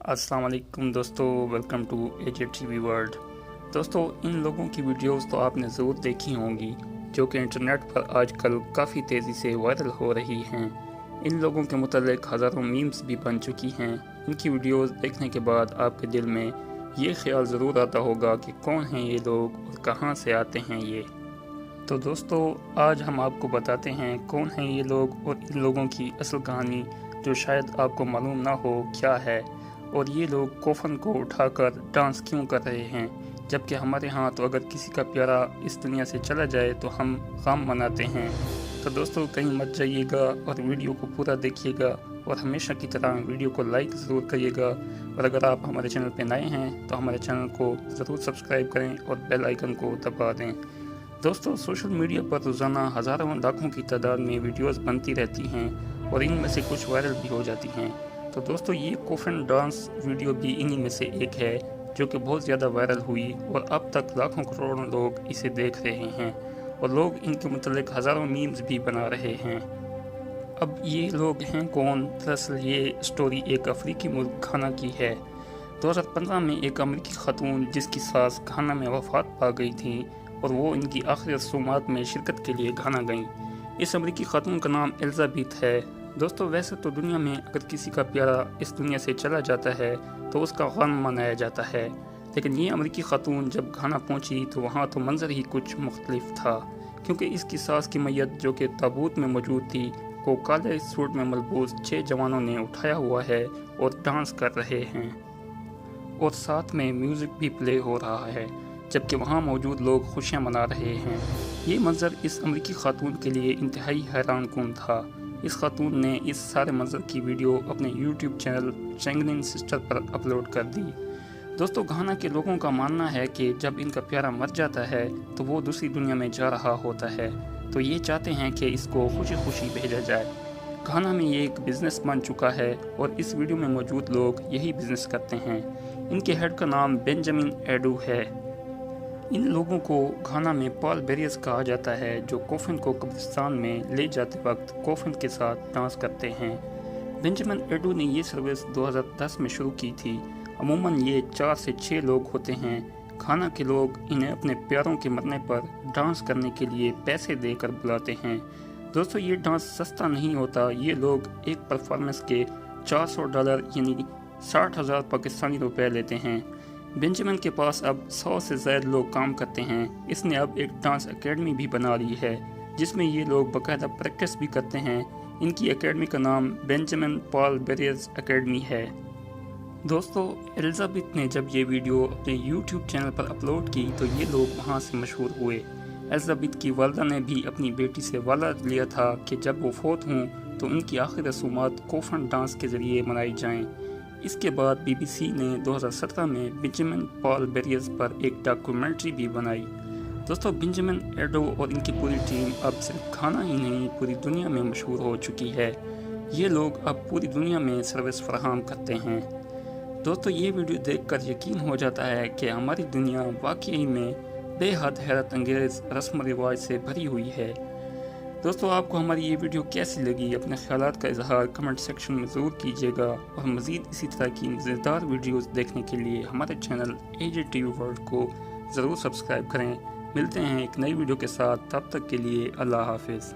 अस्सलाम वालेकुम दोस्तों, वेलकम टू AJTV वर्ल्ड। दोस्तों, इन लोगों की वीडियोस तो आपने ज़रूर देखी होंगी जो कि इंटरनेट पर आजकल काफ़ी तेज़ी से वायरल हो रही हैं। इन लोगों के मुतालिक हज़ारों मीम्स भी बन चुकी हैं। इनकी वीडियोस देखने के बाद आपके दिल में ये ख्याल ज़रूर आता होगा कि कौन हैं ये लोग और कहाँ से आते हैं ये। तो दोस्तों, आज हम आपको बताते हैं कौन हैं ये लोग और इन लोगों की असल कहानी जो शायद आपको मालूम ना हो क्या है, और ये लोग कोफन को उठाकर डांस क्यों कर रहे हैं, जबकि हमारे यहाँ तो अगर किसी का प्यारा इस दुनिया से चला जाए तो हम गम मनाते हैं। तो दोस्तों, कहीं मत जाइएगा और वीडियो को पूरा देखिएगा और हमेशा की तरह वीडियो को लाइक ज़रूर करिएगा। और अगर आप हमारे चैनल पर नए हैं तो हमारे चैनल को ज़रूर सब्सक्राइब करें और बेल आइकन को दबा दें। दोस्तों, सोशल मीडिया पर रोज़ाना हज़ारों लाखों की तादाद में वीडियोस बनती रहती हैं और इनमें से कुछ वायरल भी हो जाती हैं। तो दोस्तों, ये कोफन डांस वीडियो भी इन्हीं में से एक है जो कि बहुत ज़्यादा वायरल हुई और अब तक लाखों करोड़ों लोग इसे देख रहे हैं और लोग इनके मुतालिक हज़ारों मीम्स भी बना रहे हैं। अब ये लोग हैं कौन? दरअसल ये स्टोरी एक अफ्रीकी मुल्क घाना की है। 2015 में एक अमेरिकी खातून जिसकी सास घाना में वफ़ात पा गई थी और वो इनकी आखिरी रसूमात में शिरकत के लिए घाना गईं। इस अमेरिकी खातून का नाम एलिज़ाबेथ है। दोस्तों, वैसे तो दुनिया में अगर किसी का प्यारा इस दुनिया से चला जाता है तो उसका गम मनाया जाता है, लेकिन ये अमेरिकी खातून जब घाना पहुंची तो वहाँ तो मंजर ही कुछ मुख्तलिफ था, क्योंकि इसकी सास की मैयत जो कि ताबूत में मौजूद थी को काले सूट में मलबूस 6 जवानों ने उठाया हुआ है और डांस कर रहे हैं और साथ में म्यूज़िक भी प्ले हो रहा है, जबकि वहाँ मौजूद लोग खुशियाँ मना रहे हैं। ये मंजर इस अमेरिकी खातून के लिए इंतहाई हैरान कुन था। इस खातून ने इस सारे मंजर की वीडियो अपने YouTube चैनल चैंगलिन सिस्टर पर अपलोड कर दी। दोस्तों, घाना के लोगों का मानना है कि जब इनका प्यारा मर जाता है तो वो दूसरी दुनिया में जा रहा होता है, तो ये चाहते हैं कि इसको खुशी खुशी भेजा जाए। घाना में ये एक बिज़नेस बन चुका है और इस वीडियो में मौजूद लोग यही बिज़नेस करते हैं। इनके हेड का नाम बेंजामिन एडू है। इन लोगों को घाना में पॉल बेरियस कहा जाता है, जो कोफन को कब्रिस्तान में ले जाते वक्त कोफन के साथ डांस करते हैं। बेंजामिन एडू ने ये सर्विस 2010 में शुरू की थी। अमूमन ये 4 से 6 लोग होते हैं। घाना के लोग इन्हें अपने प्यारों के मरने पर डांस करने के लिए पैसे देकर बुलाते हैं। दोस्तों, ये डांस सस्ता नहीं होता। ये लोग एक परफॉर्मेंस के $400 यानी 60,000 पाकिस्तानी रुपए लेते हैं। बेंजामिन के पास अब 100 से ज़्यादा लोग काम करते हैं। इसने अब एक डांस एकेडमी भी बना ली है जिसमें ये लोग बाकायदा प्रैक्टिस भी करते हैं। इनकी एकेडमी का नाम बेंजामिन पॉल बेरियस एकेडमी है। दोस्तों, एलिज़ाबेथ ने जब ये वीडियो अपने YouTube चैनल पर अपलोड की तो ये लोग वहाँ से मशहूर हुए। एलिज़ाबेथ की वालदा ने भी अपनी बेटी से वादा लिया था कि जब वो फोत हों तो उनकी आखिरी रसूमात कोफन डांस के ज़रिए मनाई जाएँ। इसके बाद BBC ने 2017 में बेंजामिन पॉल बेरियस पर एक डॉक्यूमेंट्री भी बनाई। दोस्तों, बेंजामिन एडो और इनकी पूरी टीम अब सिर्फ घाना ही नहीं पूरी दुनिया में मशहूर हो चुकी है। ये लोग अब पूरी दुनिया में सर्विस फराहम करते हैं। दोस्तों, ये वीडियो देखकर यकीन हो जाता है कि हमारी दुनिया वाकई में बेहद हैरत अंगेज़ रस्म रिवाज से भरी हुई है। दोस्तों, आपको हमारी ये वीडियो कैसी लगी? अपने ख्यालात का इजहार कमेंट सेक्शन में ज़रूर कीजिएगा और मज़ीद इसी तरह की मज़ेदार वीडियोस देखने के लिए हमारे चैनल AJTV वर्ल्ड को ज़रूर सब्सक्राइब करें। मिलते हैं एक नई वीडियो के साथ, तब तक के लिए अल्लाह हाफिज़।